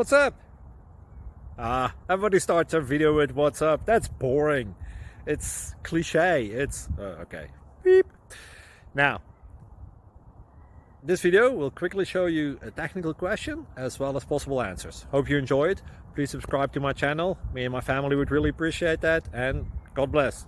What's up? Everybody starts their video with what's up. That's boring. It's cliche. It's okay. Beep. Now, this video will quickly show you a technical question as well as possible answers. Hope you enjoy it. Please subscribe to my channel. Me and my family would really appreciate that, and God bless.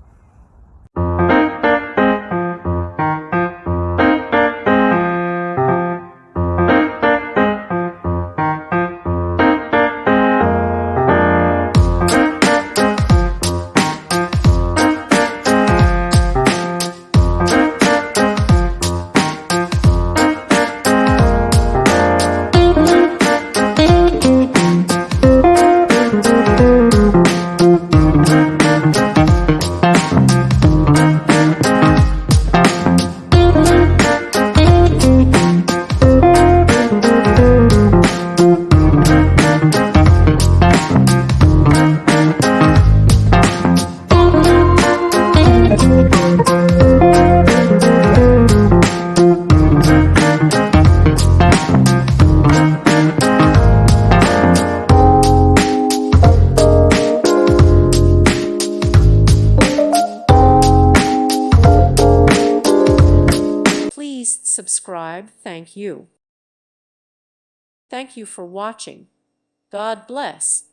Please subscribe. Thank you. Thank you for watching. God bless.